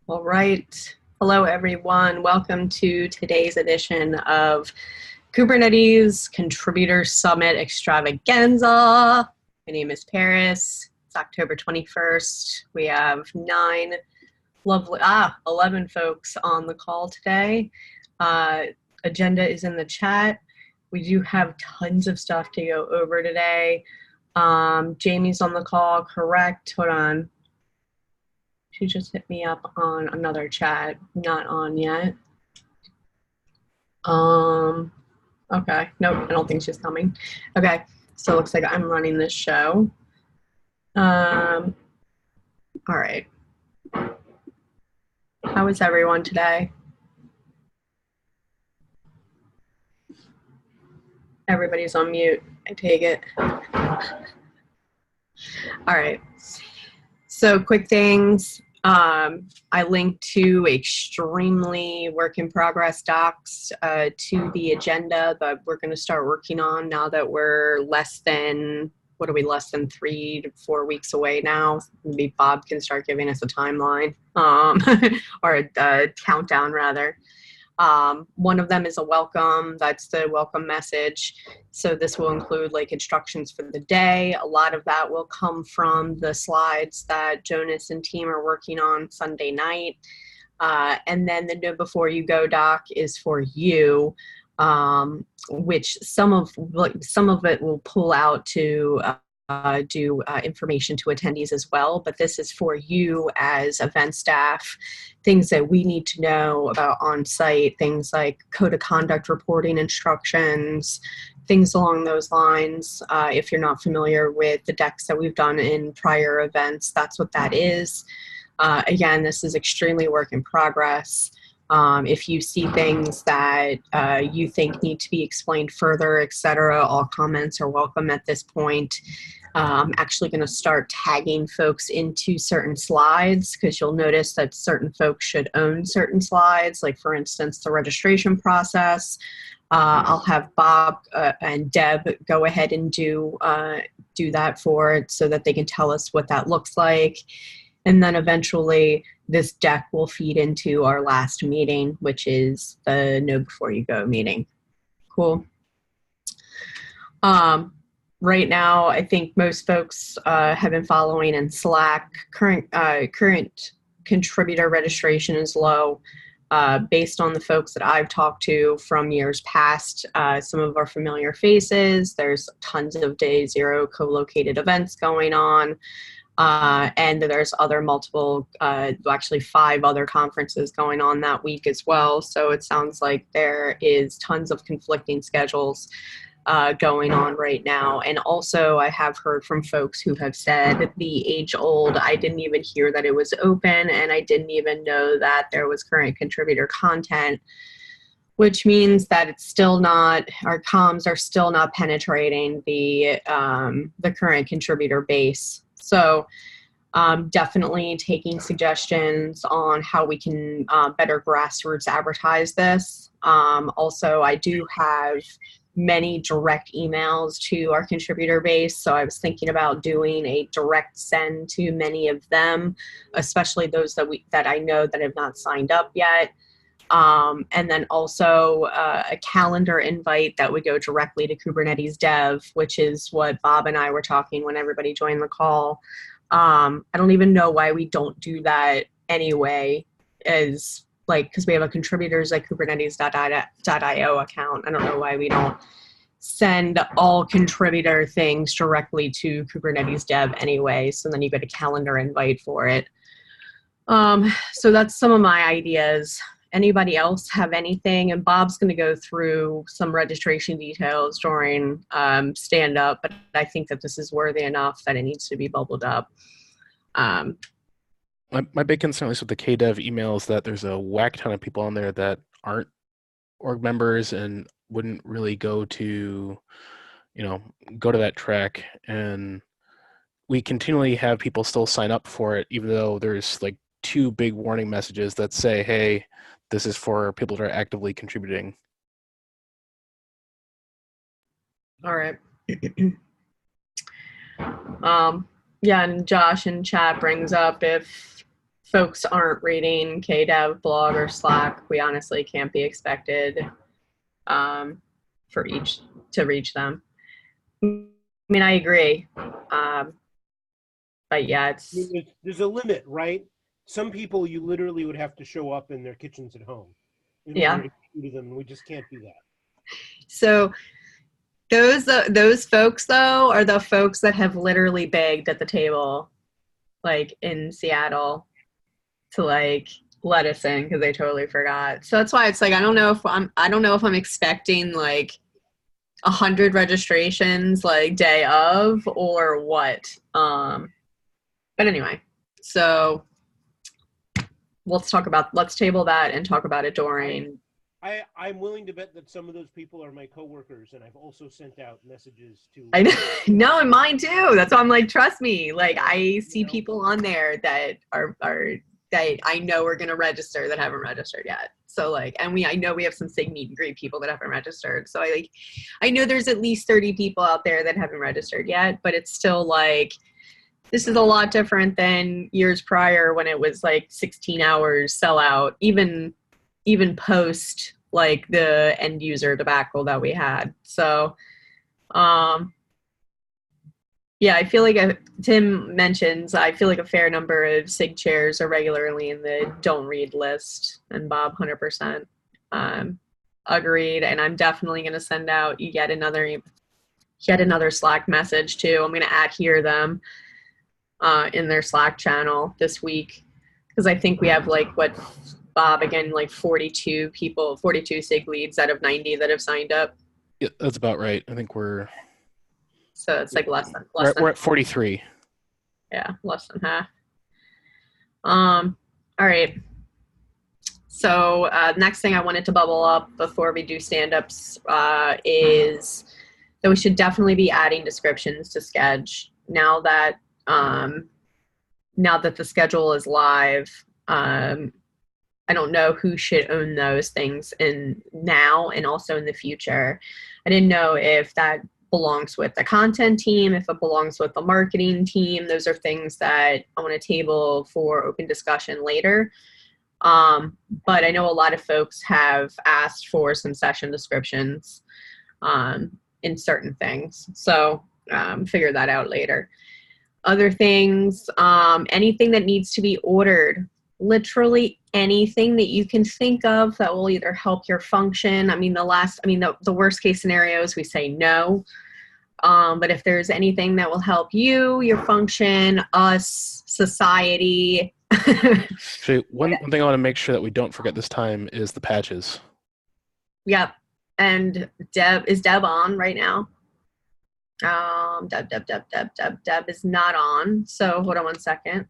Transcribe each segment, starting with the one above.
All right. Hello, everyone. Welcome to today's edition of Kubernetes Contributor Summit Extravaganza. My name is Paris. It's October 21st. We have 11 folks on the call today. Agenda is in the chat. We do have tons of stuff to go over today. Jamie's on the call, correct? Hold on. She just hit me up on another chat, not on yet. Okay, nope, I don't think she's coming. Okay, so it looks like I'm running this show. All right. How is everyone today? Everybody's on mute, I take it. All right, so quick things. I linked two extremely work in progress docs to the agenda that we're going to start working on now that we're less than 3 to 4 weeks away now. Maybe Bob can start giving us a timeline or a countdown rather. One of them is a welcome. That's the welcome message. So this will include like instructions for the day. A lot of that will come from the slides that Jonas and team are working on Sunday night. And then the know before you go doc is for you, which some of it will pull out to do information to attendees as well, but this is for you as event staff, things that we need to know about on-site, things like code of conduct reporting instructions, things along those lines. If you're not familiar with the decks that we've done in prior events, that's what that is. Again, this is extremely work in progress. If you see things that you think need to be explained further, etc., all comments are welcome at this point. I'm actually going to start tagging folks into certain slides because you'll notice that certain folks should own certain slides, like for instance, the registration process. I'll have Bob and Deb go ahead and do that for it so that they can tell us what that looks like. And then eventually this deck will feed into our last meeting, which is the Know Before You Go meeting. Cool. Right now, I think most folks have been following in Slack. Current contributor registration is low. Based on the folks that I've talked to from years past, some of our familiar faces, there's tons of day zero co-located events going on. And there's actually 5 other conferences going on that week as well. So it sounds like there is tons of conflicting schedules going on right now. And also I have heard from folks who have said the age-old, I didn't even hear that it was open and I didn't even know that there was current contributor content, which means that it's still not, our comms are still not penetrating the current contributor base. So definitely taking suggestions on how we can better grassroots advertise this. Also, I do have many direct emails to our contributor base, so I was thinking about doing a direct send to many of them, especially those that I know that have not signed up yet. And then also a calendar invite that would go directly to Kubernetes Dev, which is what Bob and I were talking when everybody joined the call. I don't even know why we don't do that anyway, because we have a contributors at kubernetes.io account. I don't know why we don't send all contributor things directly to Kubernetes Dev anyway, so then you get a calendar invite for it. So that's some of my ideas. Anybody else have anything? And Bob's going to go through some registration details during stand-up, but I think that this is worthy enough that it needs to be bubbled up. My big concern is with the KDev emails that there's a whack ton of people on there that aren't org members and wouldn't really go to that track. And we continually have people still sign up for it, even though there's like 2 big warning messages that say, hey, this is for people that are actively contributing. All right. Yeah, and Josh in chat brings up if folks aren't reading KDev blog or Slack, we honestly can't be expected for each to reach them. I mean, I agree. But yeah, there's a limit, right? Some people you literally would have to show up in their kitchens at home in order to do them, and we just can't do that. So those folks though are the folks that have literally begged at the table, like in Seattle, to like let us in because they totally forgot. So that's why it's like I don't know if I'm expecting like 100 registrations like day of or what. But anyway, so let's table that and talk about it during. I'm willing to bet that some of those people are my coworkers, and I've also sent out messages to. I know, and mine too. That's why I'm like, trust me. Like I see people on there that are that I know are going to register that haven't registered yet. So like, and I know we have some SIG MeetandGreet people that haven't registered. So I know there's at least 30 people out there that haven't registered yet, but it's still like, this is a lot different than years prior when it was like 16 hours sellout, even post like the end user debacle that we had. So, yeah, I feel like Tim mentions, I feel like a fair number of SIG chairs are regularly in the don't read list, and Bob 100% agreed. And I'm definitely going to send out yet another Slack message too. I'm going to adhere them in their Slack channel this week, because I think we have like what Bob again, like 42 SIG leads out of 90 that have signed up. Yeah, that's about right. I think we're. So it's like less than we're at 43. Yeah, less than half. All right. So next thing I wanted to bubble up before we do stand-ups is that we should definitely be adding descriptions to Sketch now that the schedule is live. I don't know who should own those things now and also in the future. I didn't know if that belongs with the content team, if it belongs with the marketing team. Those are things that I want to table for open discussion later. But I know a lot of folks have asked for some session descriptions in certain things. So figure that out later. Other things, anything that needs to be ordered, literally anything that you can think of that will either help your function. The worst case scenario is we say no. But if there's anything that will help you, your function, us, society. Actually, one thing I want to make sure that we don't forget this time is the patches. Yep. And is Deb on right now? Deb is not on. So hold on one second.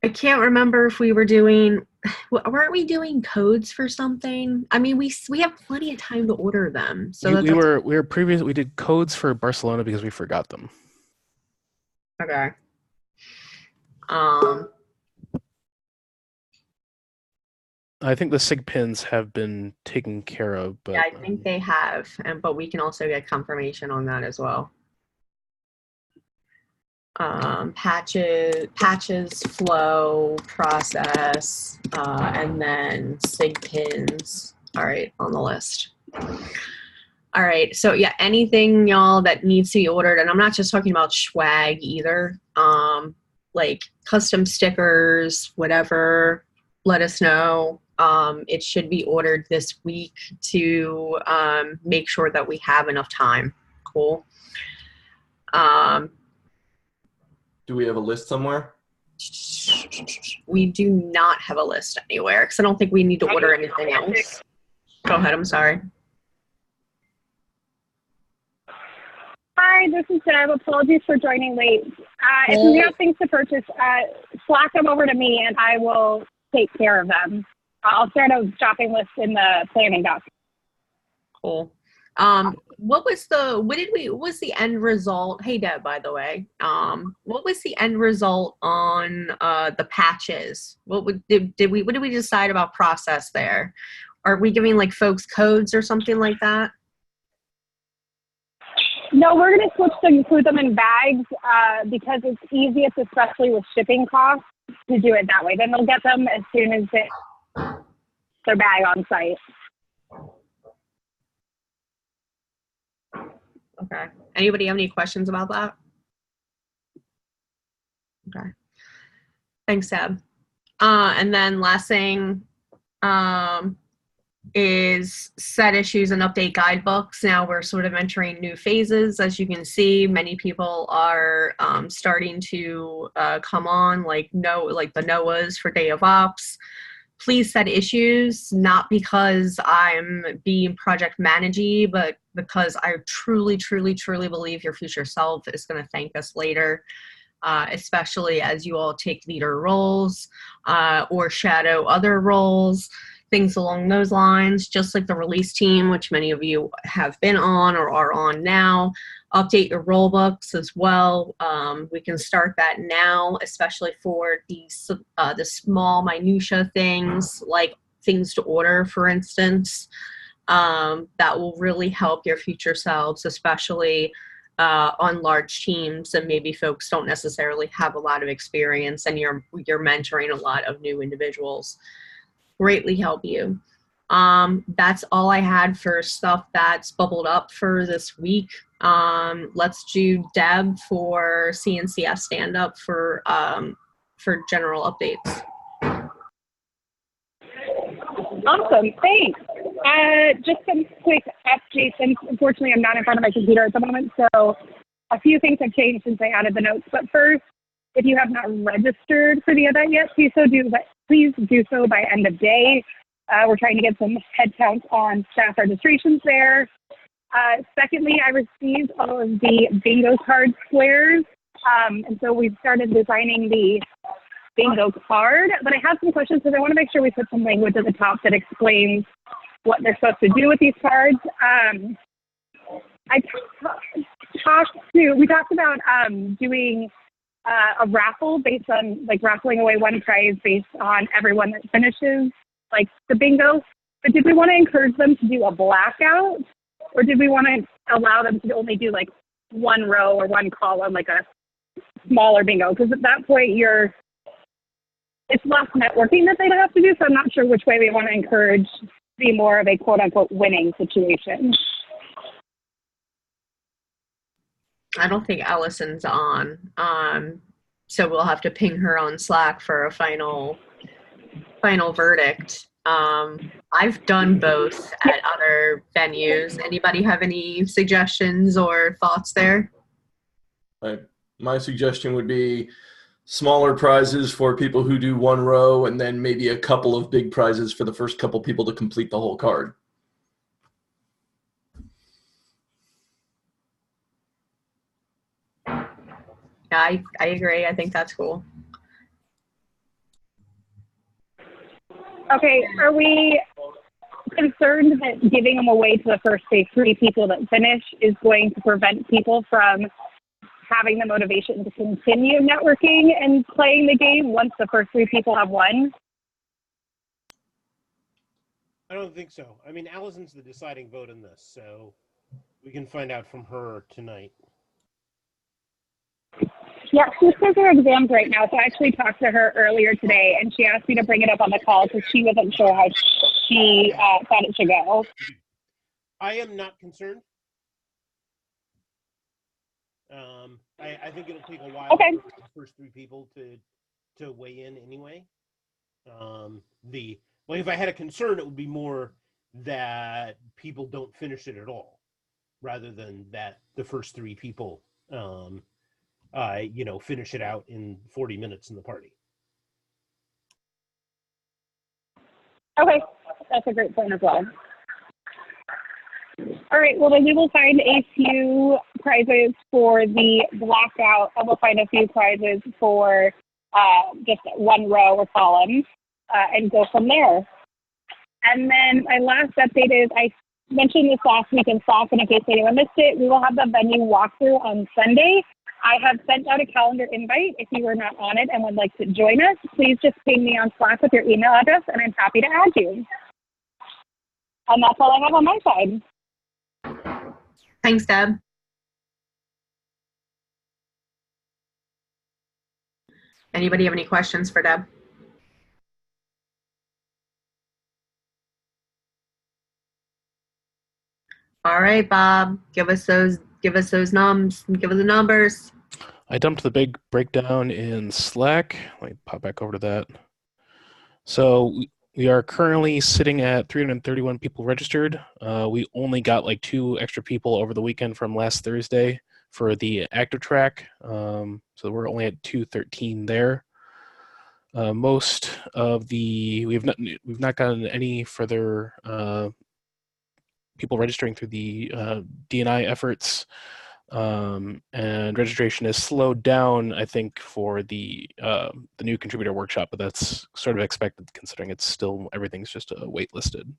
I can't remember if we weren't we doing codes for something? I mean, we have plenty of time to order them. So we did codes for Barcelona because we forgot them. Okay. I think the SIG pins have been taken care of, but yeah, I think they have, but we can also get confirmation on that as well. Patches, flow, process, and then SIG pins. All right, on the list. All right, so yeah, anything y'all that needs to be ordered, and I'm not just talking about swag either. Like custom stickers, whatever. Let us know. It should be ordered this week to make sure that we have enough time. Cool. Do we have a list somewhere? We do not have a list anywhere because I don't think we need to order anything else. Go ahead, I'm sorry. Hi, this is Deb. Apologies for joining late. If you have things to purchase, slack them over to me and I will take care of them. I'll start a shopping list in the planning doc. Cool. What was the end result? Hey Deb, by the way, what was the end result on the patches? What did we decide about process there? Are we giving like folks codes or something like that? No, we're going to switch to include them in bags because it's easiest, especially with shipping costs, to do it that way. Then they'll get them as soon as their bag on site. Okay. Anybody have any questions about that? Okay. Thanks, Seb. And then last thing is set issues and update guidebooks. Now we're sort of entering new phases. As you can see, many people are starting to come on, like the NOAAs for Day of Ops. Please set issues, not because I'm being project managey, but because I truly, truly, truly believe your future self is going to thank us later, especially as you all take leader roles or shadow other roles, things along those lines, just like the release team, which many of you have been on or are on now. Update your role books as well. We can start that now, especially for the small minutia things, like things to order, for instance. That will really help your future selves, especially on large teams, and maybe folks don't necessarily have a lot of experience and you're mentoring a lot of new individuals. Greatly help you. That's all I had for stuff that's bubbled up for this week. Let's do Deb for CNCF stand-up for general updates. Awesome, thanks. Just some quick updates, and unfortunately I'm not in front of my computer at the moment, so a few things have changed since I added the notes. But first, if you have not registered for the event yet, please do so by end of day. We're trying to get some head counts on staff registrations there. Secondly, I received all of the bingo card squares, and so we've started designing the bingo card. But I have some questions because I want to make sure we put some language at the top that explains what they're supposed to do with these cards. We talked about doing a raffle based on, like, raffling away one prize based on everyone that finishes, like, the bingo. But did we want to encourage them to do a blackout, or did we want to allow them to only do, like, one row or one column, like a smaller bingo? Because at that point, it's less networking that they'd have to do, so I'm not sure which way we want to encourage to be more of a quote-unquote winning situation. I don't think Allison's on, so we'll have to ping her on Slack for a final verdict. I've done both at other venues. Anybody have any suggestions or thoughts there? My suggestion would be smaller prizes for people who do one row, and then maybe a couple of big prizes for the first couple people to complete the whole card. Yeah, I agree. I think that's cool. Okay, are we concerned that giving them away to the first, say, 3 people that finish is going to prevent people from having the motivation to continue networking and playing the game once the first 3 people have won? I don't think so. I mean, Allison's the deciding vote in this, so we can find out from her tonight. Yeah, she's taking her exams right now, so I actually talked to her earlier today, and she asked me to bring it up on the call because she wasn't sure how she thought it should go. I am not concerned. I think it'll take a while for the first 3 people to weigh in anyway. If I had a concern, it would be more that people don't finish it at all, rather than that the first 3 people finish it out in 40 minutes in the party. Okay, that's a great point as well. All right, well, then we will find a few prizes for the blackout, and we'll find a few prizes for just one row or column, and go from there. And then my last update is I mentioned this last week in Slack, and in case anyone missed it, we will have the venue walkthrough on Sunday. I have sent out a calendar invite. If you are not on it and would like to join us, please just ping me on Slack with your email address, and I'm happy to add you. And that's all I have on my side. Thanks, Deb. Anybody have any questions for Deb? All right, Bob, give us those the numbers. I dumped the big breakdown in Slack. Let me pop back over to that. So we are currently sitting at 331 people registered. We only got like 2 extra people over the weekend from last Thursday for the active track. So we're only at 213 there. Most of we've not gotten any further people registering through the D&I efforts, and registration has slowed down, I think, for the new contributor workshop, but that's sort of expected considering it's still everything's just waitlisted.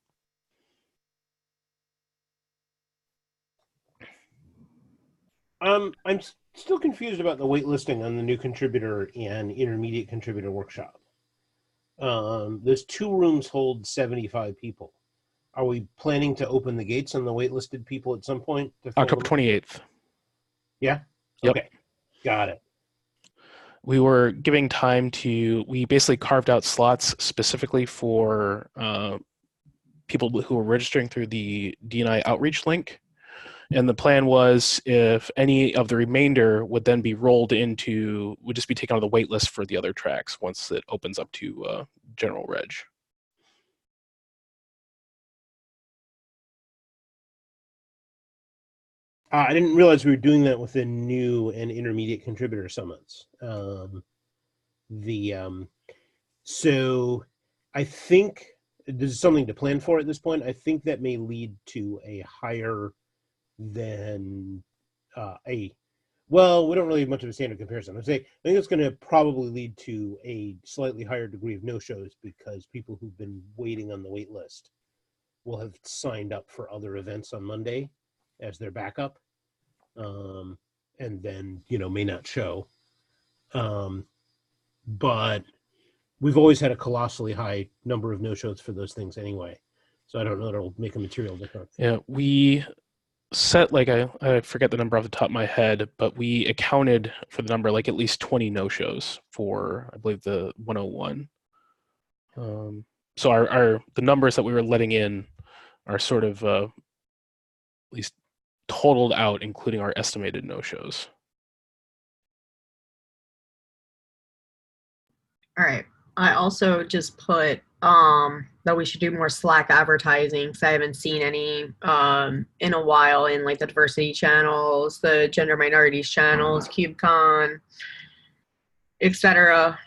I'm still confused about the waitlisting on the new contributor and intermediate contributor workshop. Those 2 rooms hold 75 people. Are we planning to open the gates on the waitlisted people at some point? October 28th. Yeah? Yep. Okay. Got it. We were giving time we basically carved out slots specifically for people who were registering through the D&I outreach link. And the plan was if any of the remainder would then be would just be taken on the wait list for the other tracks once it opens up to general reg. I didn't realize we were doing that with the new and intermediate contributor summits. So I think this is something to plan for at this point. I think that may lead to a higher than well, we don't really have much of a standard comparison. I think it's going to probably lead to a slightly higher degree of no-shows because people who've been waiting on the wait list will have signed up for other events on Monday as their backup, and then may not show. But we've always had a colossally high number of no-shows for those things anyway, so I don't know that it'll make a material difference. Yeah, we set I forget the number off the top of my head, but we accounted for the number like at least 20 no-shows for I believe the 101. So the numbers that we were letting in are sort of at least totaled out, including our estimated no-shows. All right. I also just put that we should do more Slack advertising because I haven't seen any in a while in like the diversity channels, the gender minorities channels, KubeCon, etc.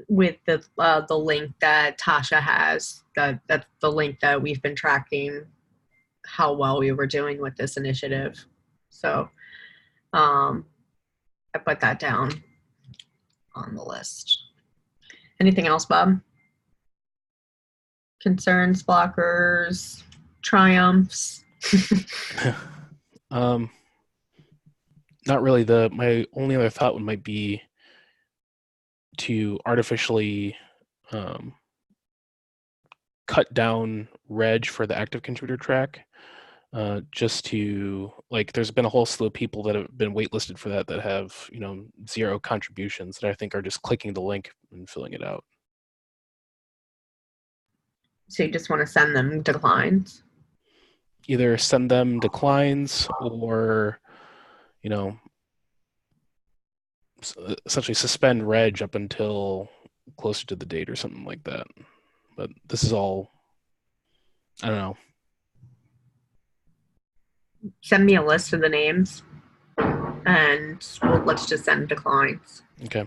With the link that Tasha has, that's the link that we've been tracking how well we were doing with this initiative. So I put that down on the list. Anything else, Bob? Concerns, blockers, triumphs? Not really. My only other thought might be to artificially cut down reg for the active contributor track. Just to there's been a whole slew of people that have been waitlisted for that have 0 contributions that I think are just clicking the link and filling it out. So you just want to send them declines? Either send them declines or essentially suspend reg up until closer to the date or something like that. But this is all, I don't know. Send me a list of the names and let's just send declines. Okay.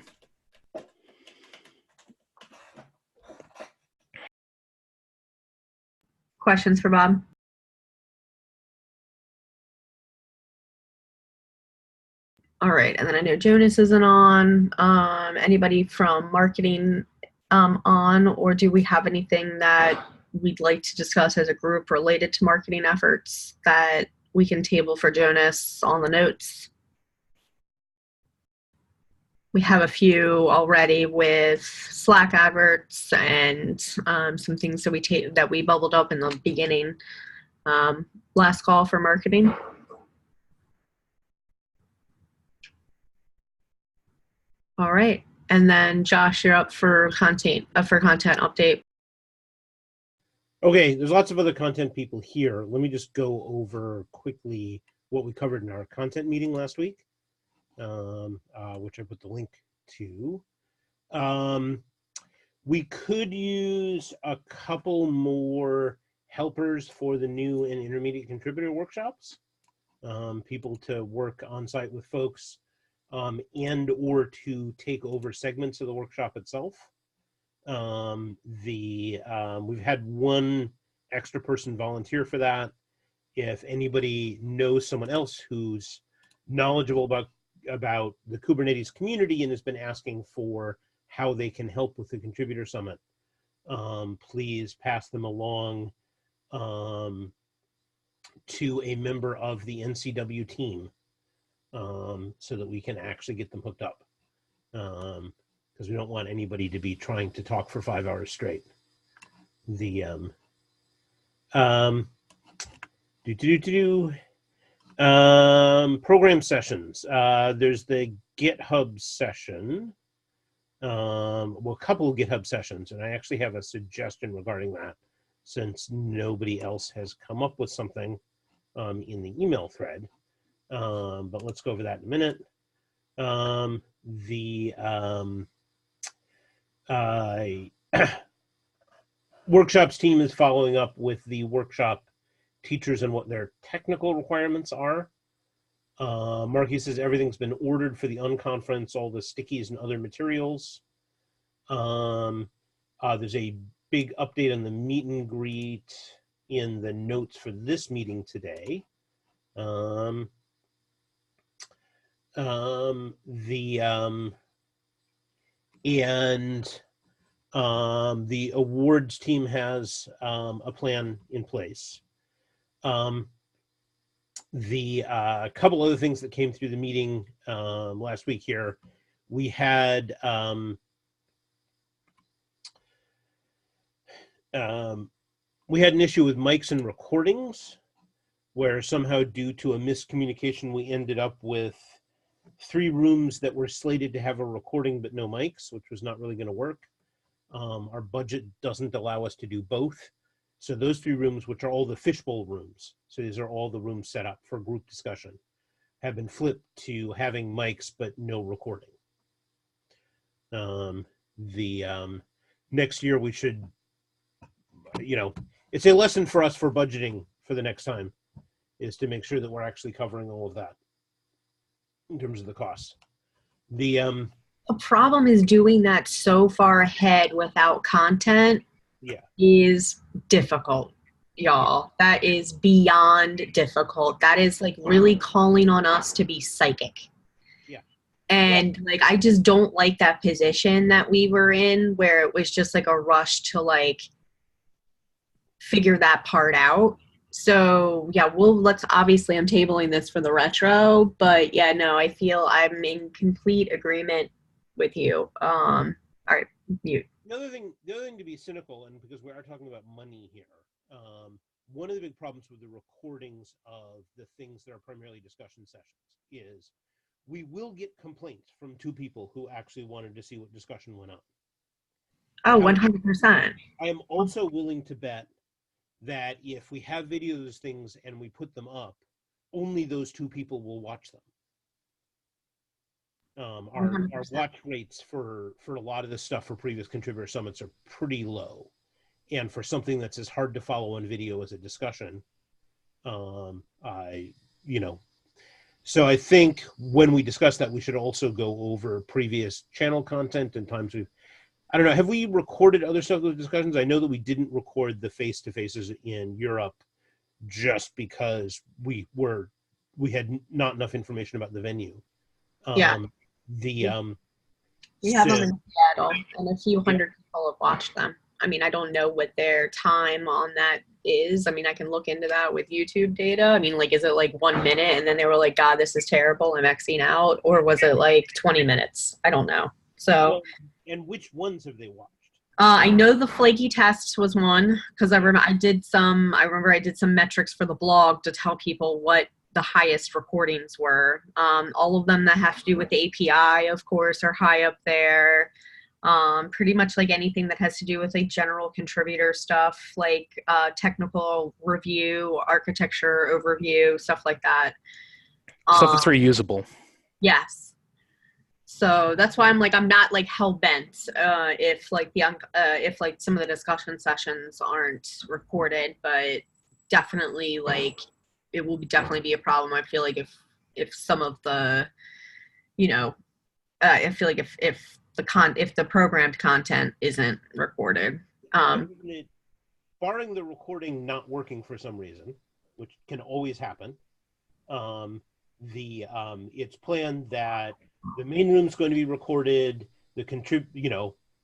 Questions for Bob? All right, and then I know Jonas isn't on. Anybody from marketing on, or do we have anything that we'd like to discuss as a group related to marketing efforts that we can table for Jonas on the notes? We have a few already with Slack adverts and some things that we bubbled up in the beginning. Last call for marketing. All right. And then Josh, you're up for content update. Okay, there's lots of other content people here. Let me just go over quickly what we covered in our content meeting last week, which I put the link to. We could use a couple more helpers for the new and intermediate contributor workshops, people to work on site with folks, and or to take over segments of the workshop itself. We've had one extra person volunteer for that. If anybody knows someone else who's knowledgeable about the Kubernetes community and has been asking for how they can help with the Contributor Summit, please pass them along to a member of the NCW team, so that we can actually get them hooked up. Because we don't want anybody to be trying to talk for 5 hours straight. The program sessions. There's the GitHub session. Well, a couple of GitHub sessions, and I actually have a suggestion regarding that, since nobody else has come up with something in the email thread. But let's go over that in a minute. Workshops team is following up with the workshop teachers and what their technical requirements are. Marky says everything's been ordered for the unconference, all the stickies and other materials. There's a big update on the meet and greet in the notes for this meeting today. The awards team has a plan in place. The couple other things that came through the meeting last week here, we had an issue with mics and recordings, where somehow due to a miscommunication, we ended up with 3 rooms that were slated to have a recording but no mics, which was not really going to work. Our budget doesn't allow us to do both. So those 3 rooms, which are all the fishbowl rooms, so these are all the rooms set up for group discussion, have been flipped to having mics but no recording. Next year we should, it's a lesson for us for budgeting for the next time, is to make sure that we're actually covering all of that in terms of the costs. The problem is doing that so far ahead without content is difficult, y'all. That is beyond difficult. That is like really calling on us to be psychic. And like, I just don't like that position that we were in, where it was just like a rush to like figure that part out. So yeah, obviously I'm tabling this for the retro, but yeah, no, I feel I'm in complete agreement with you. All right, mute. The other thing to be cynical, and because we are talking about money here, one of the big problems with the recordings of the things that are primarily discussion sessions is we will get complaints from 2 people who actually wanted to see what discussion went on. Oh, 100%. I am also willing to bet that if we have video of those things and we put them up, only those 2 people will watch them. Our watch rates for a lot of this stuff for previous contributor summits are pretty low. And for something that's as hard to follow on video as a discussion, so I think when we discuss that, we should also go over previous channel content and times I don't know, have we recorded other stuff with discussions? I know that we didn't record the face-to-faces in Europe just because we had not enough information about the venue. We have them in Seattle, and a few hundred people have watched them. I mean, I don't know what their time on that is. I mean, I can look into that with YouTube data. I mean, like, is it like 1 minute and then they were like, God, this is terrible, I'm Xing out? Or was it like 20 minutes? I don't know. So, and which ones have they watched? I know the flaky tests was one, because I remember I did some metrics for the blog to tell people what the highest recordings were. All of them that have to do with the API, of course, are high up there. Pretty much like anything that has to do with like general contributor stuff, like technical review, architecture overview, stuff like that. Stuff that's very usable. Yes. So that's why I'm like, I'm not like hell bent if like if like some of the discussion sessions aren't recorded, but definitely like it will definitely be a problem. I feel like if some of the, you know, I feel like if the programmed content isn't recorded. Barring the recording not working for some reason, which can always happen, it's planned that the main room is going to be recorded.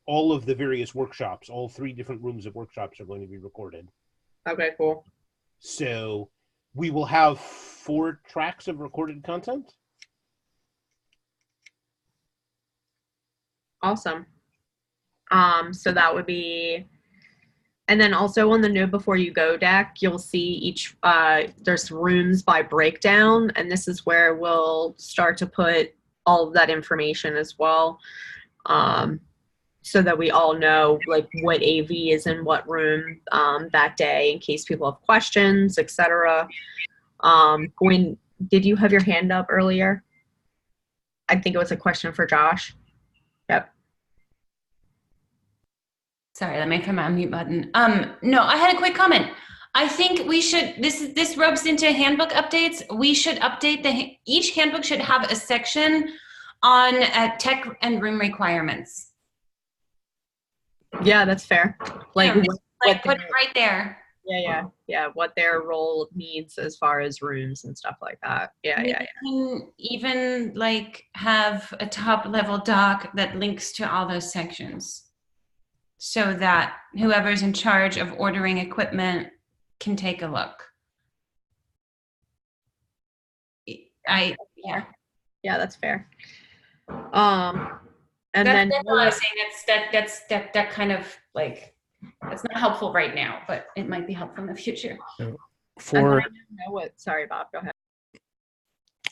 All of the various workshops, all 3 different rooms of workshops are going to be recorded. Okay, cool. So we will have 4 tracks of recorded content. Awesome. So that would be, and then also on the Know Before You Go deck, you'll see each, there's rooms by breakdown, and this is where we'll start to put all of that information as well, so that we all know like what AV is in what room that day in case people have questions, etc. Gwen, did you have your hand up earlier? I think it was a question for Josh. Yep. Sorry, let me find my unmute button. No, I had a quick comment. I think we should, this ropes into handbook updates. We should update each handbook should have a section on tech and room requirements. Yeah, that's fair. Like, yeah, put it right there. Yeah. What their role needs as far as rooms and stuff like that. Yeah. We can even like have a top level doc that links to all those sections, so that whoever's in charge of ordering equipment can take a look. Yeah, that's fair. And then that's what I'm saying. That kind of like, that's not helpful right now, but it might be helpful in the future. Sorry, Bob, go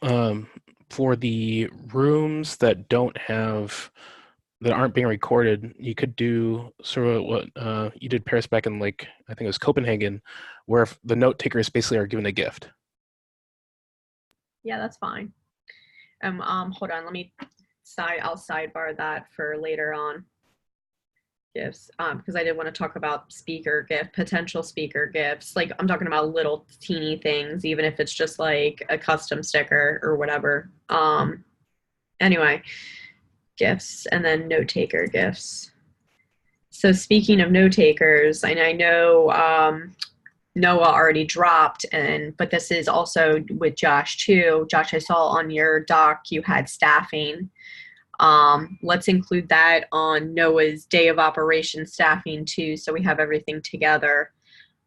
ahead. For the rooms that aren't being recorded, you could do sort of what you did, Paris, back in like, I think it was Copenhagen, where the note takers basically are given a gift. Yeah, that's fine. Hold on, I'll sidebar that for later on. Gifts, because I did want to talk about potential speaker gifts. Like, I'm talking about little teeny things, even if it's just like a custom sticker or whatever. Anyway, gifts, and then note taker gifts. So speaking of note takers, and I know Noah already dropped, but this is also with Josh too. Josh, I saw on your doc you had staffing. Let's include that on Noah's day of operation staffing too, so we have everything together.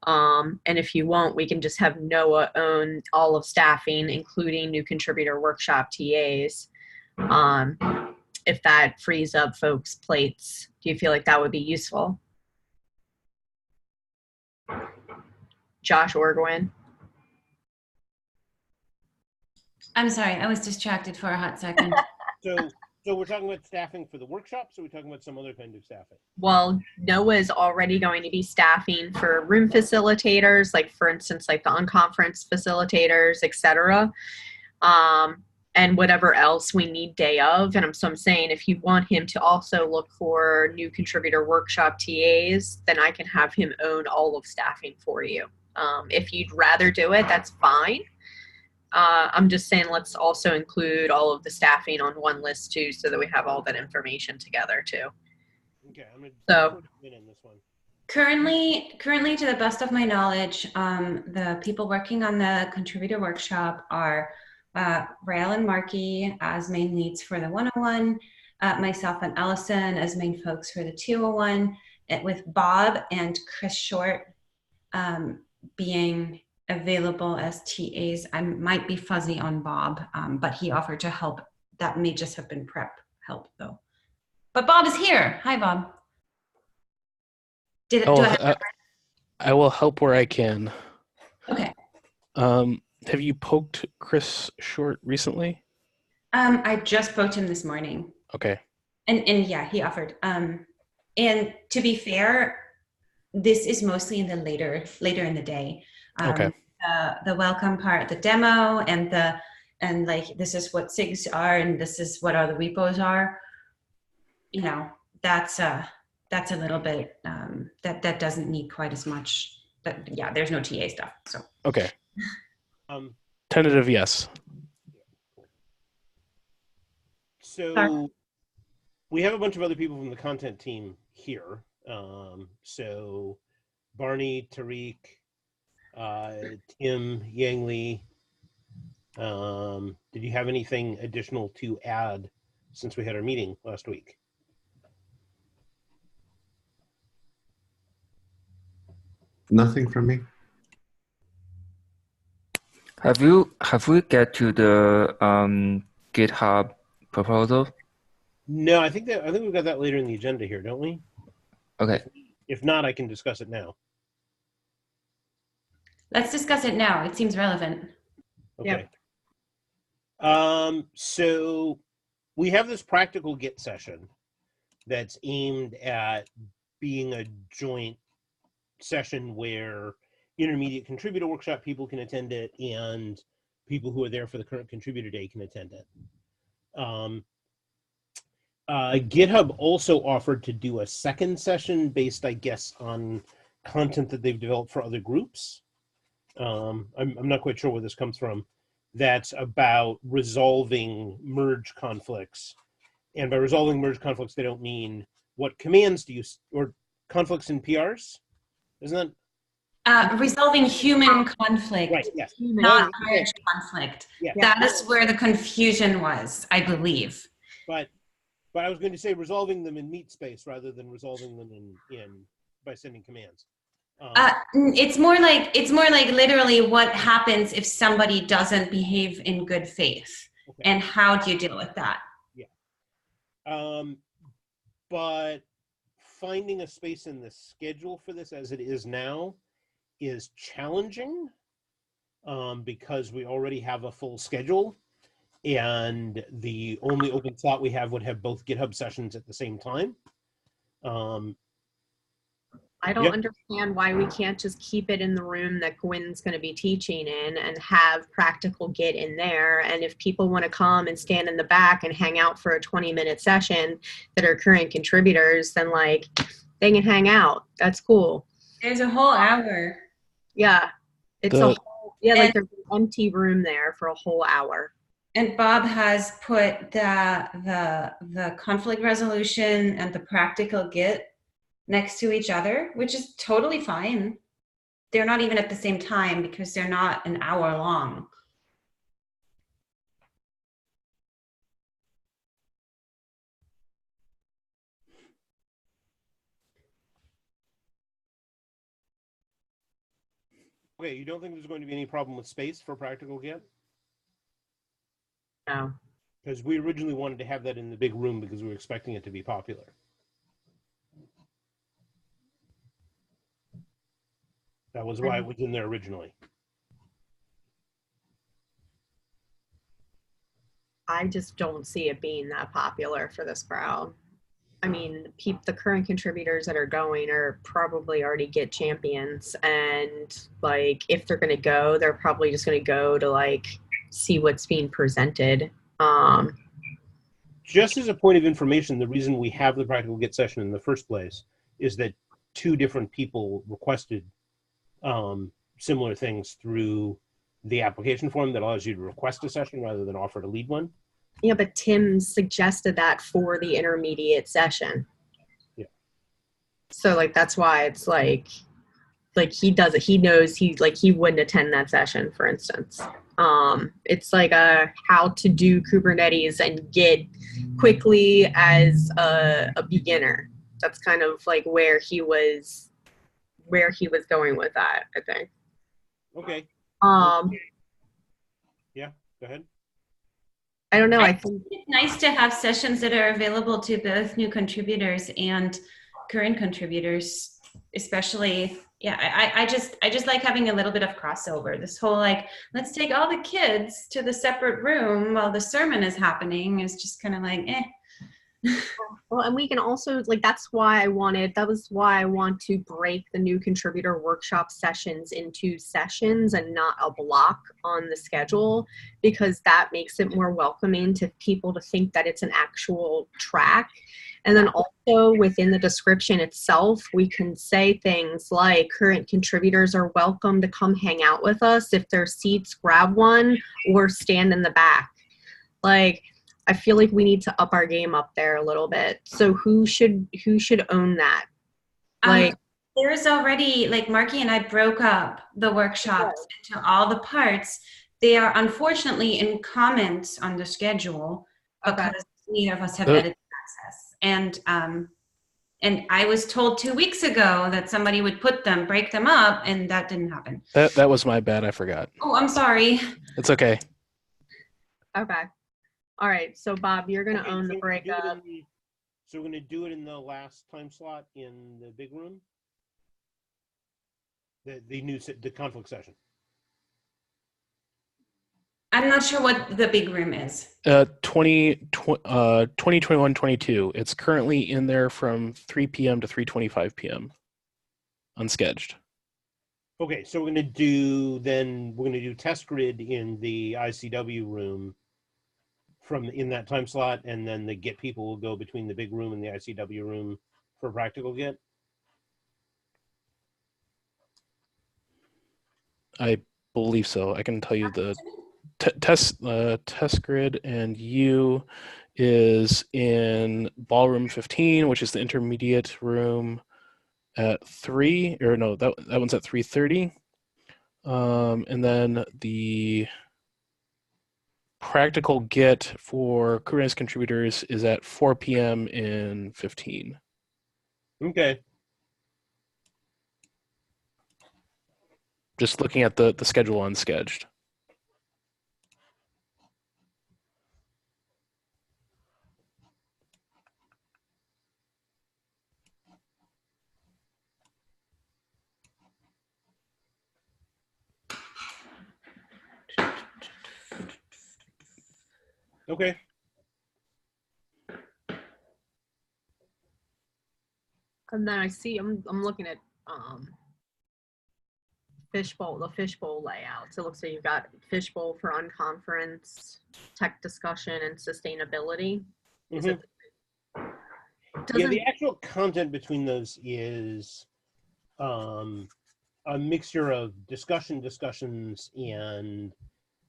And if you want, we can just have Noah own all of staffing, including new contributor workshop TAs. If that frees up folks' plates, do you feel like that would be useful? Josh or Gwen? I'm sorry, I was distracted for a hot second. So we're talking about staffing for the workshops, or we're talking about some other kind of staffing? Well, Noah is already going to be staffing for room facilitators, like for instance, like the unconference facilitators, etc. And whatever else we need day of. And so I'm saying if you want him to also look for new contributor workshop TAs, then I can have him own all of staffing for you. If you'd rather do it, that's fine. I'm just saying let's also include all of the staffing on one list too, so that we have all that information together too. Okay, I'm gonna so in this one. Currently, to the best of my knowledge, the people working on the contributor workshop are Rael and Marky as main leads for the 101, myself and Allison as main folks for the 201, with Bob and Chris Short being available as TAs. I might be fuzzy on Bob, but he offered to help. That may just have been prep help though. But Bob is here. Hi, Bob. I will help where I can. Okay. Have you poked Chris Short recently? I just spoke to him this morning. Okay. And yeah, he offered. And to be fair, this is mostly in the later in the day. Okay. The welcome part, the demo, and like this is what SIGs are, and this is what other repos are. You know, that's a little bit that doesn't need quite as much. But yeah, there's no TA stuff. So Okay. Tentative yes. So we have a bunch of other people from the content team here. So Barney, Tariq, Tim, Yang Li. Did you have anything additional to add since we had our meeting last week? Nothing from me. Have we get to the GitHub proposal? No, I think we've got that later in the agenda here, don't we? Okay. If not, I can discuss it now. let's discuss it now. It seems relevant. Okay. So we have this practical Git session that's aimed at being a joint session where intermediate contributor workshop people can attend it and people who are there for the current contributor day can attend it. GitHub also offered to do a second session based, I guess, on content that they've developed for other groups. I'm not quite sure where this comes from. That's about resolving merge conflicts. And by resolving merge conflicts, they don't mean what commands do you, or conflicts in PRs? Isn't that? Resolving human conflict, Right, yes. not merge conflict. Yeah. That is where the confusion was, I believe. But I was going to say resolving them in meet space rather than resolving them in by sending commands. It's more like literally what happens if somebody doesn't behave in good faith, Okay. and how do you deal with that? Yeah. But finding a space in the schedule for this as it is now is challenging because we already have a full schedule and the only open slot we have would have both GitHub sessions at the same time. I don't understand why we can't just keep it in the room that Gwen's going to be teaching in and have practical Git in there. And if people want to come and stand in the back and hang out for a 20-minute session that are current contributors, then like they can hang out. That's cool. There's a whole hour. Yeah. It's a whole, like there's an empty room there for a whole hour. And Bob has put the conflict resolution and the practical Git next to each other, which is totally fine. They're not even at the same time because they're not an hour long. Okay, you don't think there's going to be any problem with space for practical Git? No. Because we originally wanted to have that in the big room because we were expecting it to be popular. That was why it was in there originally. I just don't see it being that popular for this crowd. I mean, the current contributors that are going are probably already Git champions, and like if they're going to go, they're probably just going to go to like see what's being presented. Just as a point of information, the reason we have the practical Git session in the first place is that 2 different people requested similar things through the application form that allows you to request a session rather than offer to lead one. Yeah, but Tim suggested that for the intermediate session. Yeah. So like that's why it's like he does it. He knows he wouldn't attend that session, for instance. It's like a how to do Kubernetes and Git quickly as a beginner. That's kind of like where he was going with that, I think. Okay. Yeah, go ahead. I don't know. I I think think it's nice to have sessions that are available to both new contributors and current contributors. especially, yeah, I just like having a little bit of crossover. This whole like, let's take all the kids to the separate room while the sermon is happening is just kind of like, eh. Well, and we can also, like, that was why I want to break the new contributor workshop sessions into sessions and not a block on the schedule, because that makes it more welcoming to people to think that it's an actual track. And then also within the description itself, we can say things like current contributors are welcome to come hang out with us. If there's seats, grab one or stand in the back. Like, I feel like we need to up our game up there a little bit. So who should own that? Like, there's already, like, Marky and I broke up the workshops into all the parts. They are unfortunately in comments on the schedule because neither of us have edited access. And I was told 2 weeks ago that somebody would break them up, and that didn't happen. That was my bad. I forgot. Oh, I'm sorry. It's okay. Okay. All right, so Bob, you're going to own the breakup. So we're going to do it in the last time slot in the big room? The conflict session. I'm not sure what the big room is. 2021-22. It's currently in there from 3 p.m. to 3:25 p.m. unscheduled. Okay, so we're going to do test grid in the ICW room in that time slot, and then the get people will go between the big room and the ICW room for practical get. I believe so. I can tell you the test grid and U is in ballroom 15, which is the intermediate room at 3, or no, that one's at 3:30. And then the practical get for Kubernetes contributors is at 4 p.m. in 15. Okay. Just looking at the schedule unscheduled. Okay. And then I see, I'm looking at the fishbowl layout. So it looks like you've got fishbowl for unconference, tech discussion, and sustainability. Mm-hmm. Yeah, the actual content between those is a mixture of discussions, and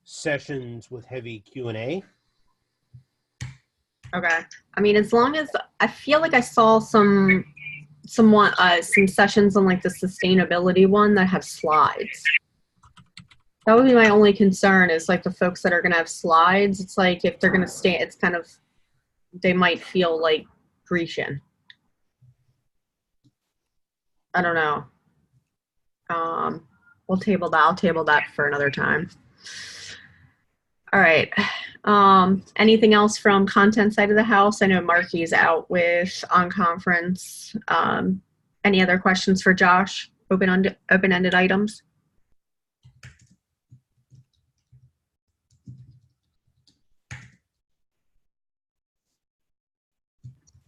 sessions with heavy Q&A. Okay. I mean, as long as I feel like I saw some sessions on like the sustainability one that have slides. That would be my only concern, is like the folks that are going to have slides. It's like if they're going to stay, it's kind of, they might feel like Grecian. I don't know. I'll table that for another time. All right. Anything else from content side of the house? I know Marky's out with on conference. Any other questions for Josh? Open-ended items?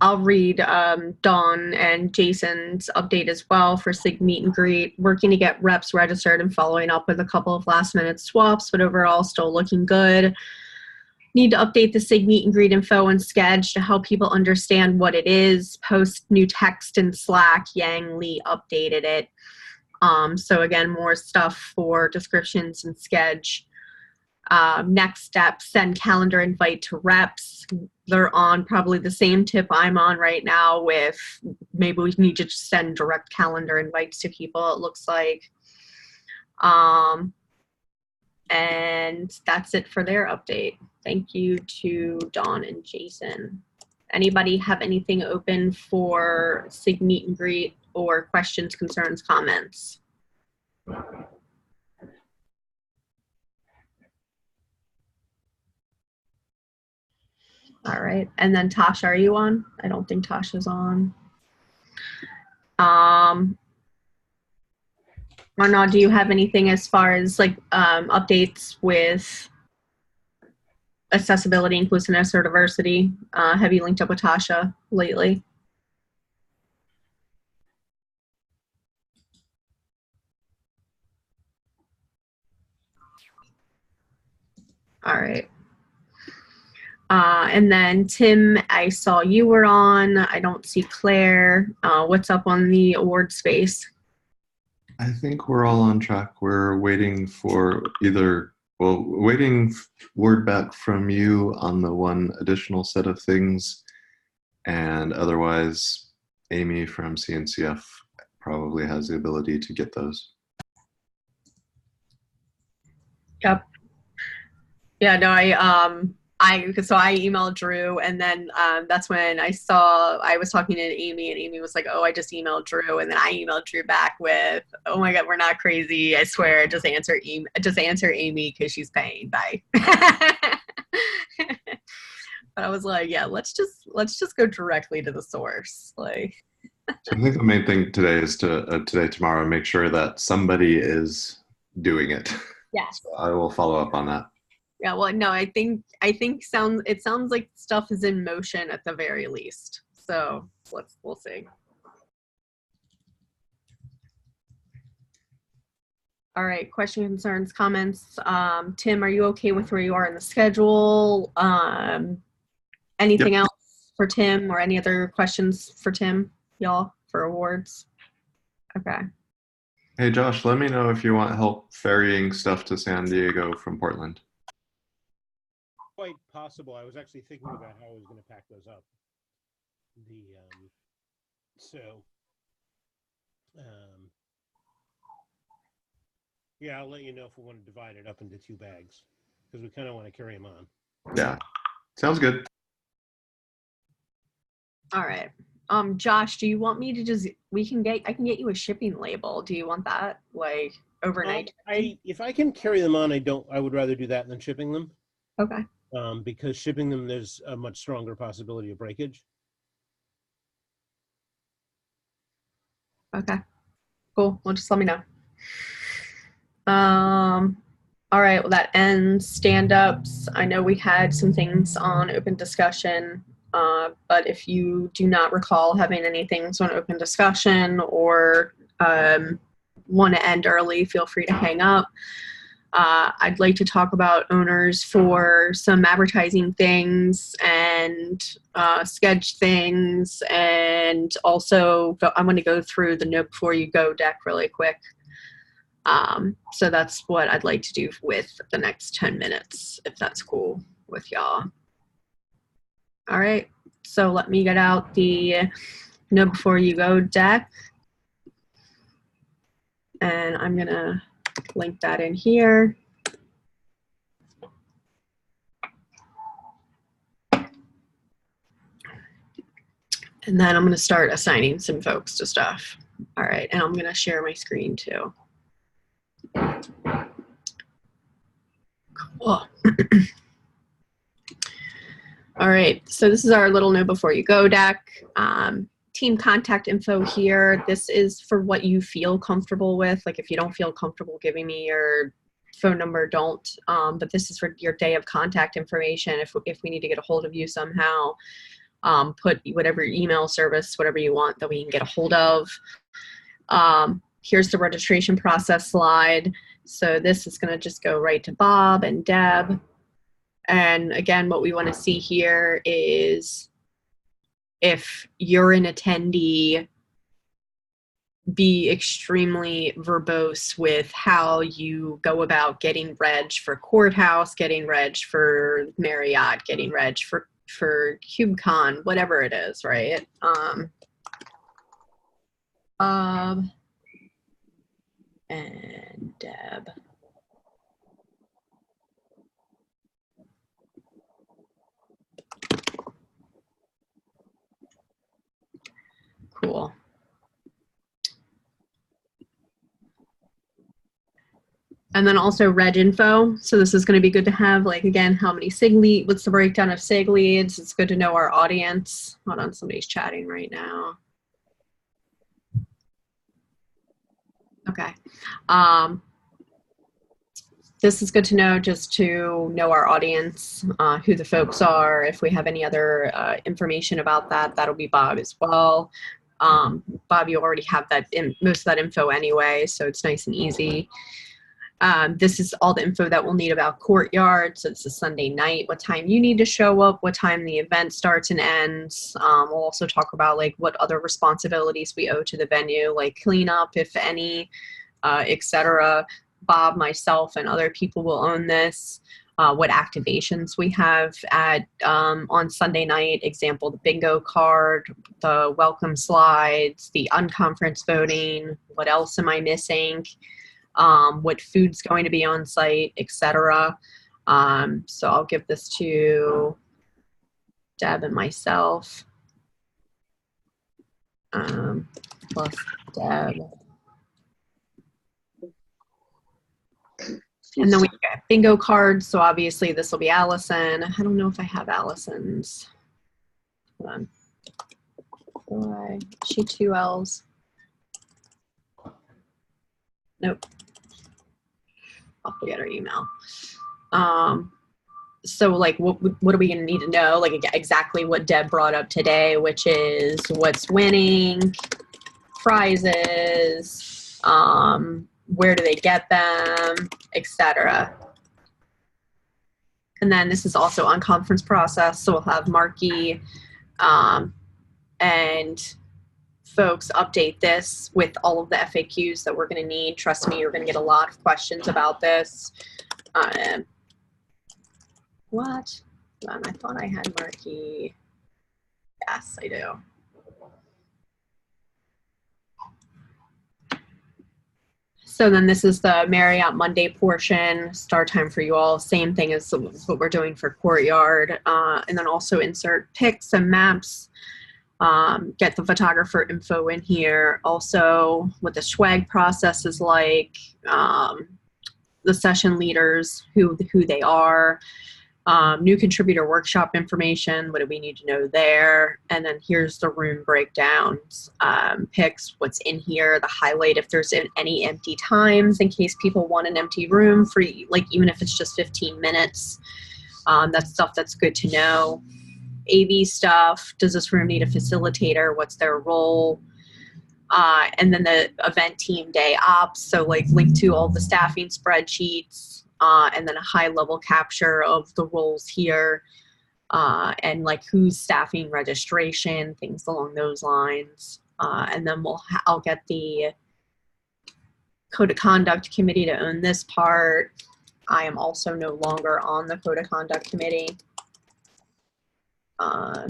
I'll read Dawn and Jason's update as well for SIG Meet and Greet. Working to get reps registered and following up with a couple of last-minute swaps, but overall still looking good. Need to update the SIG Meet and Greet info and Sketch to help people understand what it is. Post new text in Slack. Yang Lee updated it. So again, more stuff for descriptions and Sketch. Next step, send calendar invite to reps. They're on probably the same tip I'm on right now, with maybe we need to just send direct calendar invites to people, it looks like. And that's it for their update. Thank you to Dawn and Jason. Anybody have anything open for SIG Meet and Greet or questions, concerns, comments? All right, and then Tasha, are you on? I don't think Tasha's on. Arnaud, do you have anything as far as like updates with accessibility, inclusiveness, or diversity? Have you linked up with Tasha lately? All right. And then Tim, I saw you were on. I don't see Claire. What's up on the award space? I think we're all on track. We're waiting for waiting word back from you on the one additional set of things. And otherwise, Amy from CNCF probably has the ability to get those. Yep. Yeah, no, so I emailed Drew, and then that's when I was talking to Amy, and Amy was like, "Oh, I just emailed Drew," and then I emailed Drew back with, "Oh my God, we're not crazy. I swear, just answer Amy because she's paying. Bye." But I was like, "Yeah, let's just go directly to the source." Like, so I think the main thing today is to tomorrow make sure that somebody is doing it. yes. So I will follow up on that. Yeah, well, no, I think it sounds like stuff is in motion at the very least. So we'll see. All right, question, concerns, comments. Tim, are you okay with where you are in the schedule? Anything else for Tim, or any other questions for Tim, y'all, for awards? Okay. Hey Josh, let me know if you want help ferrying stuff to SanDiego from Portland. Quite possible. I was actually thinking about how I was going to pack those up. Yeah, I'll let you know if we want to divide it up into 2 bags, because we kind of want to carry them on. Yeah, sounds good. All right. Josh, do you want me to I can get you a shipping label. Do you want that, like, overnight? If I can carry them on, I would rather do that than shipping them. Okay. Because shipping them, there's a much stronger possibility of breakage. Okay. Cool. Well, just let me know. All right. Well, that ends stand-ups. I know we had some things on open discussion, but if you do not recall having any things on open discussion or want to end early, feel free to hang up. I'd like to talk about owners for some advertising things and sketch things, and also I'm going to go through the Know Before You Go deck really quick. So that's what I'd like to do with the next 10 minutes, if that's cool with y'all. All right, so let me get out the Know Before You Go deck, and I'm going to link that in here. And then I'm going to start assigning some folks to stuff. All right, and I'm going to share my screen too. Cool. All right, so this is our little Know Before You Go deck. Team contact info here. This is for what you feel comfortable with. Like, if you don't feel comfortable giving me your phone number, don't. But this is for your day of contact information. If we need to get a hold of you somehow, put whatever email service, whatever you want that we can get a hold of. Here's the registration process slide. So this is going to just go right to Bob and Deb. And again, what we want to see here is, if you're an attendee, be extremely verbose with how you go about getting reg for Courthouse, getting reg for Marriott, getting reg for KubeCon, whatever it is, right? Bob and Deb. Cool. And then also reg info. So this is going to be good to have, like, again, how many SIG leads, what's the breakdown of SIG leads? It's good to know our audience. Hold on, somebody's chatting right now. Okay. This is good to know, just to know our audience, who the folks are. If we have any other information about that, that'll be Bob as well. Bob, you already have that most of that info anyway, so it's nice and easy. This is all the info that we'll need about Courtyard. So it's a Sunday night, what time you need to show up, what time the event starts and ends. We'll also talk about like what other responsibilities we owe to the venue, like cleanup, if any, etc. Bob, myself, and other people will own this. What activations we have at on Sunday night, example, the bingo card, the welcome slides, the unconference voting, what else am I missing, what food's going to be on site, etc. So I'll give this to Deb and myself, plus Deb. And then we get bingo cards, so obviously this will be Allison. I don't know if I have Allison's. Hold on. She 2 L's. Nope. I'll forget her email. So like what are we gonna need to know? Like exactly what Deb brought up today, which is what's winning, prizes, where do they get them, etc. And then this is also on conference process, so we'll have Marky and folks update this with all of the FAQs that we're going to need. Trust me, you're going to get a lot of questions about this. What? I thought I had Marky. Yes, I do. So then this is the Marriott Monday portion, start time for you all. Same thing as what we're doing for Courtyard. And then also insert pics and maps. Get the photographer info in here. Also what the swag process is like, the session leaders, who they are, new contributor workshop information, what do we need to know there? And then here's the room breakdowns, pics, what's in here, the highlight if there's any empty times in case people want an empty room for, like, even if it's just 15 minutes. That's stuff that's good to know. AV stuff, does this room need a facilitator? What's their role? And then the event team day ops, so like link to all the staffing spreadsheets, and then a high level capture of the roles here, and like who's staffing registration, things along those lines. And then I'll get the Code of Conduct Committee to own this part. I am also no longer on the Code of Conduct Committee. I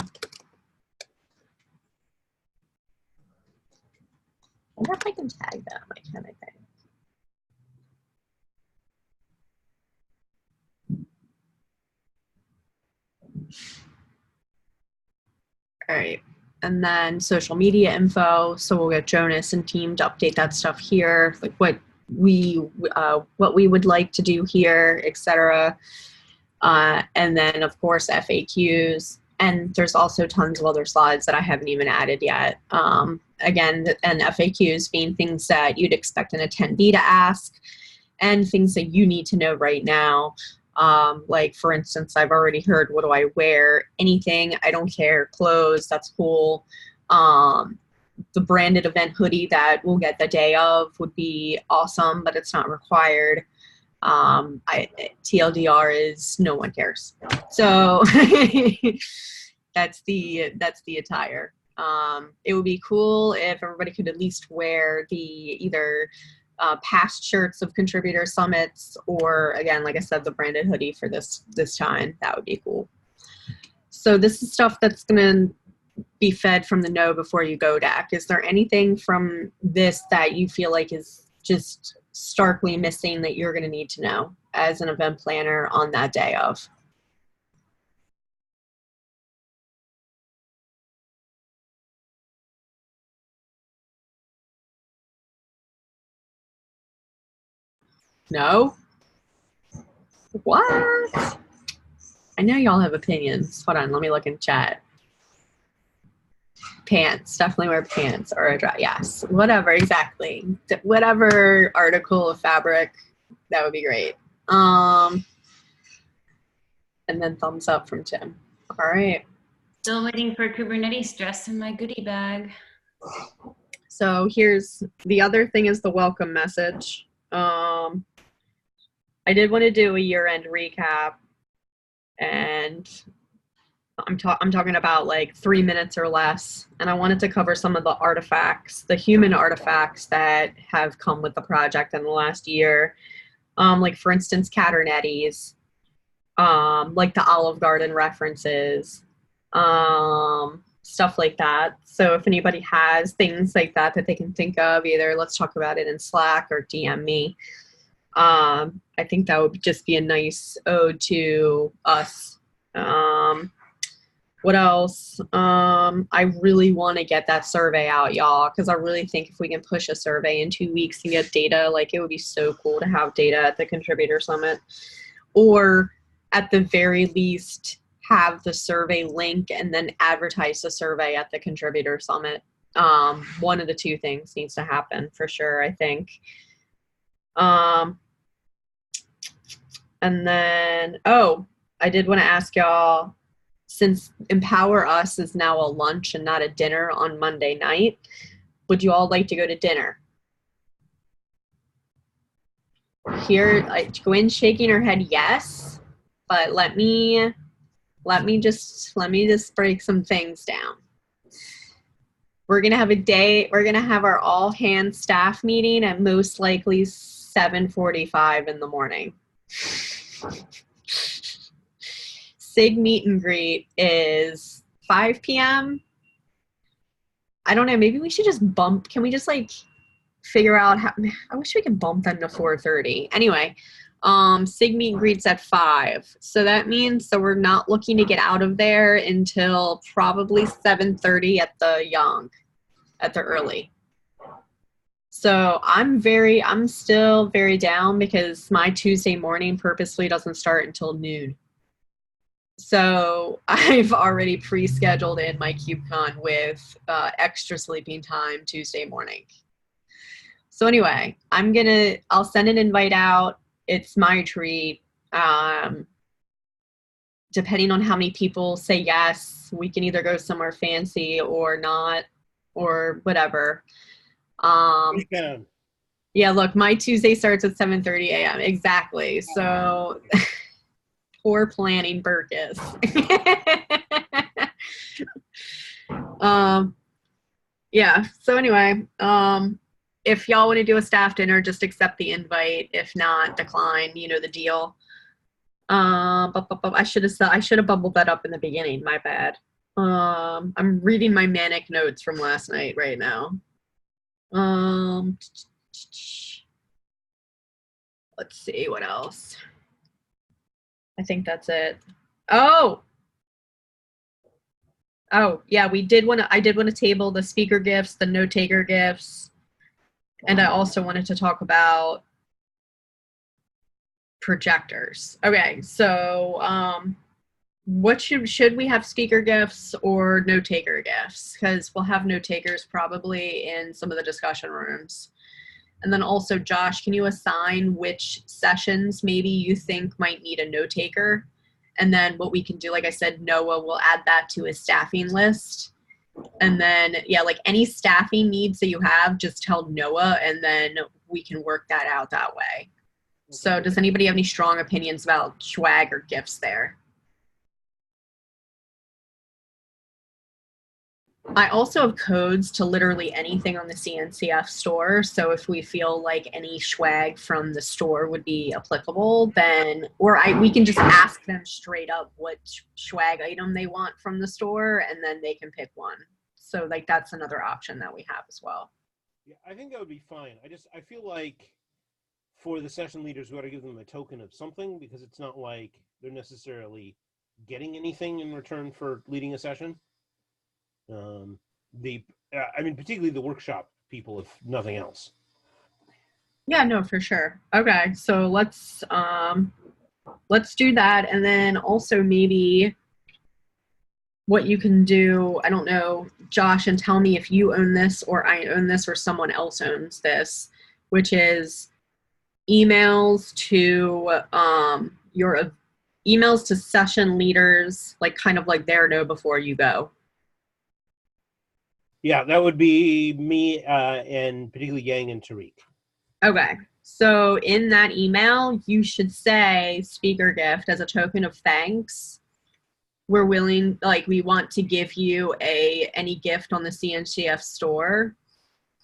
wonder if I can tag them. I can, I think. All right, and then social media info. So we'll get Jonas and team to update that stuff here, like what we would like to do here, etc. And then of course FAQs. And there's also tons of other slides that I haven't even added yet. Again, and FAQs being things that you'd expect an attendee to ask and things that you need to know right now. Like, for instance, I've already heard, what do I wear? Anything, I don't care, clothes, that's cool. The branded event hoodie that we'll get the day of would be awesome, but it's not required. TLDR is no one cares. So that's the attire. It would be cool if everybody could at least wear the either past shirts of contributor summits, or again, like I said, the branded hoodie for this time. That would be cool. So this is stuff that's gonna be fed from the know before you go deck. Is there anything from this that you feel like is just starkly missing that you're going to need to know as an event planner on that day of? No? What? I know y'all have opinions. Hold on, let me look in chat. Pants. Definitely wear pants or a dress. Yes. Whatever. Exactly. Whatever article of fabric. That would be great. And then thumbs up from Tim. All right. Still waiting for Kubernetes dress in my goodie bag. So here's the other thing is the welcome message. I did want to do a year-end recap, and I'm talking about like 3 minutes or less, and I wanted to cover some of the artifacts, the human artifacts that have come with the project in the last year. Like for instance, Caternetties, like the Olive Garden references, stuff like that. So if anybody has things like that that they can think of, either let's talk about it in Slack or DM me. I think that would just be a nice ode to us. What else? I really want to get that survey out, y'all, because I really think if we can push a survey in 2 weeks and get data, like it would be so cool to have data at the Contributor Summit. Or at the very least, have the survey link and then advertise the survey at the Contributor Summit. One of the two things needs to happen for sure, I think. And then, oh, I did want to ask y'all, since Empower Us is now a lunch and not a dinner on Monday night, would you all like to go to dinner? Here, Gwen shaking her head yes, but let me just break some things down. We're gonna have we're gonna have our all hands staff meeting at most likely 7:45 in the morning. SIG meet and greet is 5 p.m. I don't know, maybe we should just bump, can we just like figure out how, I wish we could bump them to 4:30. Anyway, SIG meet and greet's at 5. So that means so we're not looking to get out of there until probably 7:30 at the early. So I'm still very down because my Tuesday morning purposely doesn't start until noon. So I've already pre-scheduled in my KubeCon with extra sleeping time Tuesday morning. So anyway, I'll send an invite out. It's my treat. Depending on how many people say yes, we can either go somewhere fancy or not, or whatever. Yeah, look, my Tuesday starts at 7:30 a.m. Exactly. So poor planning, Burkus. Yeah. So anyway, if y'all want to do a staff dinner, just accept the invite. If not, decline. You know the deal. I should have bubbled that up in the beginning. My bad. I'm reading my manic notes from last night right now. Let's see what else. I think that's it. Oh yeah, I did want to table the speaker gifts, the note taker gifts, and I also wanted to talk about projectors. Okay, so what should we have speaker gifts or note taker gifts? Because we'll have note takers probably in some of the discussion rooms. And then also, Josh, can you assign which sessions maybe you think might need a note taker? And then what we can do, like I said, Noah will add that to his staffing list. And then, yeah, like any staffing needs that you have, just tell Noah, and then we can work that out that way. So does anybody have any strong opinions about swag or gifts there? I also have codes to literally anything on the CNCF store. So if we feel like any swag from the store would be applicable, then, we can just ask them straight up what swag item they want from the store, and then they can pick one. So like that's another option that we have as well. Yeah, I think that would be fine. I feel like for the session leaders, we ought to give them a token of something, because it's not like they're necessarily getting anything in return for leading a session. Particularly the workshop people, if nothing else. Yeah, no, for sure. Okay, so let's do that, and then also maybe what you can do, I don't know, Josh, and tell me if you own this or I own this or someone else owns this, which is emails to your emails to session leaders, like kind of like their know before you go. Yeah, that would be me and particularly Yang and Tariq. Okay. So in that email, you should say speaker gift as a token of thanks. We're willing, like we want to give you any gift on the CNCF store.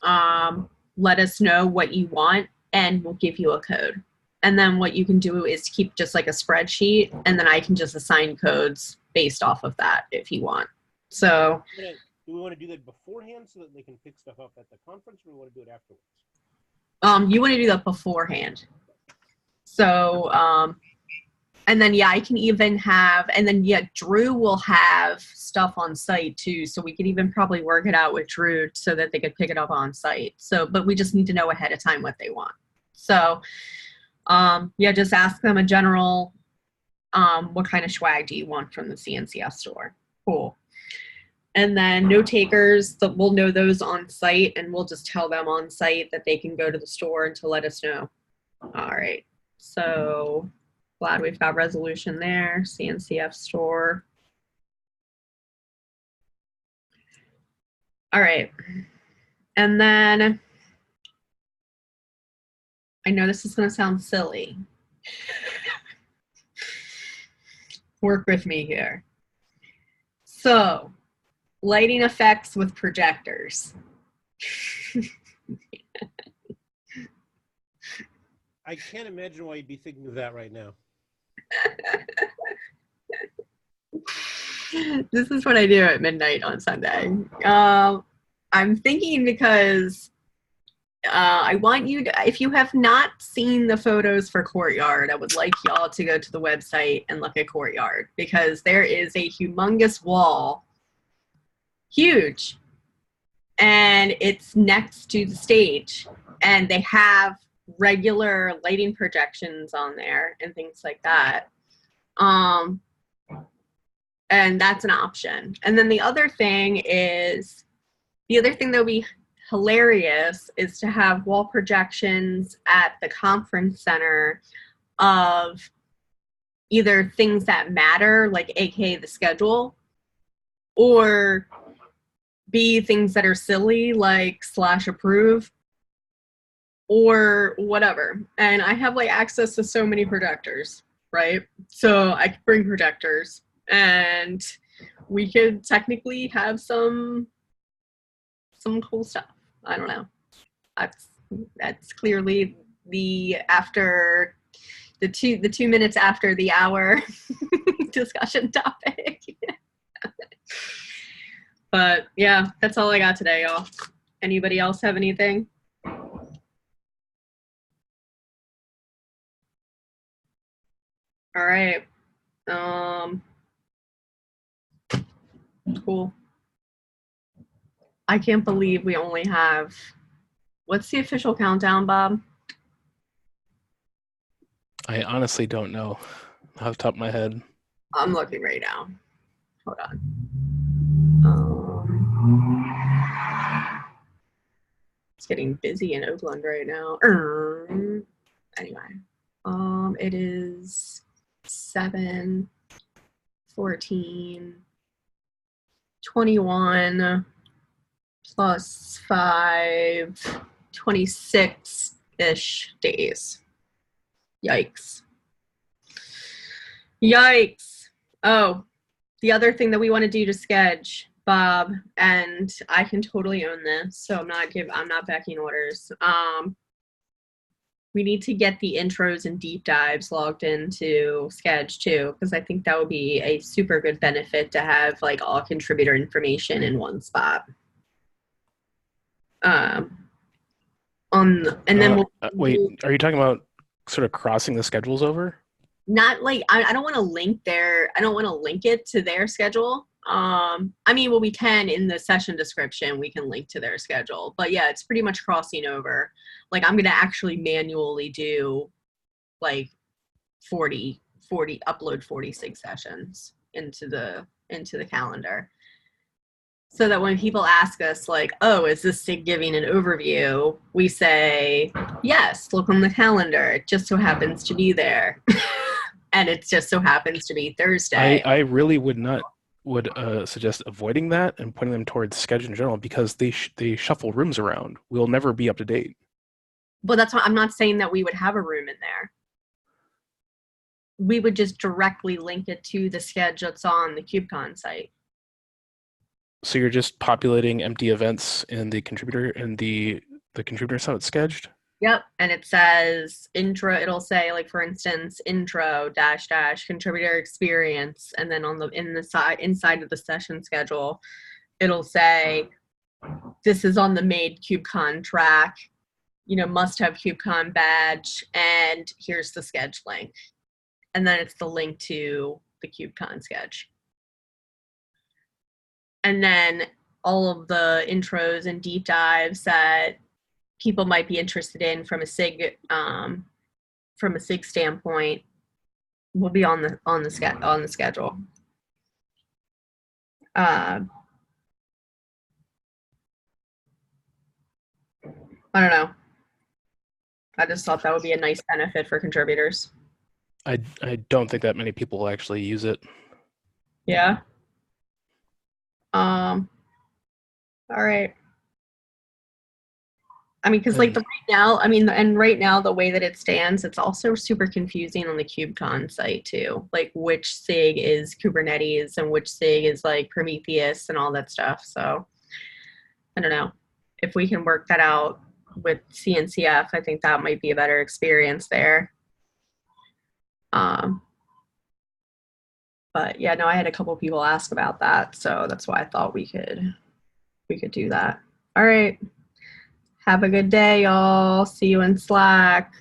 Let us know what you want and we'll give you a code. And then what you can do is keep just like a spreadsheet and then I can just assign codes based off of that if you want. So do we want to do that beforehand so that they can pick stuff up at the conference, or do we want to do it afterwards? You want to do that beforehand. So, and then, yeah, I can even have, and then, yeah, Drew will have stuff on site too. So we could even probably work it out with Drew so that they could pick it up on site. So, but we just need to know ahead of time what they want. So, yeah, just ask them a general, what kind of swag do you want from the CNCF store? Cool. And then no takers, we'll know those on site and we'll just tell them on site that they can go to the store and to let us know. All right. So glad we've got resolution there. CNCF store. All right. And then I know this is going to sound silly. Work with me here. So lighting effects with projectors. I can't imagine why you'd be thinking of that right now. This is what I do at midnight on Sunday. I'm thinking because I want you to, if you have not seen the photos for Courtyard, I would like y'all to go to the website and look at Courtyard because there is a humongous wall, huge, and it's next to the stage, and they have regular lighting projections on there and things like that. And that's an option. And then the other thing that would be hilarious is to have wall projections at the conference center of either things that matter, like aka the schedule, or B, things that are silly, like /approve, or whatever. And I have like access to so many projectors, right? So I could bring projectors and we could technically have some cool stuff. I don't know. That's clearly after the 2 minutes after the hour discussion topic. But yeah, that's all I got today, y'all. Anybody else have anything? All right. Cool. I can't believe we only have, what's the official countdown, Bob? I honestly don't know off the top of my head. I'm looking right now. Hold on. It's getting busy in Oakland right now. Anyway, it is 7, 14, 21 plus 5, 26-ish days. Yikes. Yikes. Oh, the other thing that we want to do to sketch, Bob, and I can totally own this, so I'm not backing orders. We need to get the intros and deep dives logged into Sketch too, because I think that would be a super good benefit to have like all contributor information in one spot. And then wait, are you talking about sort of crossing the schedules over? Not like I don't want to link it to their schedule. I mean, well, we can in the session description, we can link to their schedule, but yeah, it's pretty much crossing over. Like I'm going to actually manually do like 40 upload 40 SIG sessions into the into the calendar. So that when people ask us like, oh, is this SIG giving an overview? We say, yes, look on the calendar. It just so happens to be there. And it just so happens to be Thursday. I really would suggest avoiding that and putting them towards schedule in general, because they shuffle rooms around. We'll never be up to date. Well, that's why I'm not saying that we would have a room in there. We would just directly link it to the schedule that's on the KubeCon site. So you're just populating empty events in the contributor contributor site scheduled? Yep, and it says intro. It'll say, like, for instance, intro -- contributor experience, and then inside of the session schedule, it'll say this is on the made KubeCon track. Must have KubeCon badge, and here's the schedule link, and then it's the link to the KubeCon schedule. And then all of the intros and deep dives that people might be interested in from a SIG standpoint will be on the schedule. I don't know. I just thought that would be a nice benefit for contributors. I don't think that many people will actually use it. Yeah. All right. I mean, because right now, the way that it stands, it's also super confusing on the KubeCon site too. Like, which SIG is Kubernetes and which SIG is like Prometheus and all that stuff. So I don't know if we can work that out with CNCF. I think that might be a better experience there. But yeah, no, I had a couple people ask about that, so that's why I thought we could do that. All right. Have a good day, y'all. See you in Slack.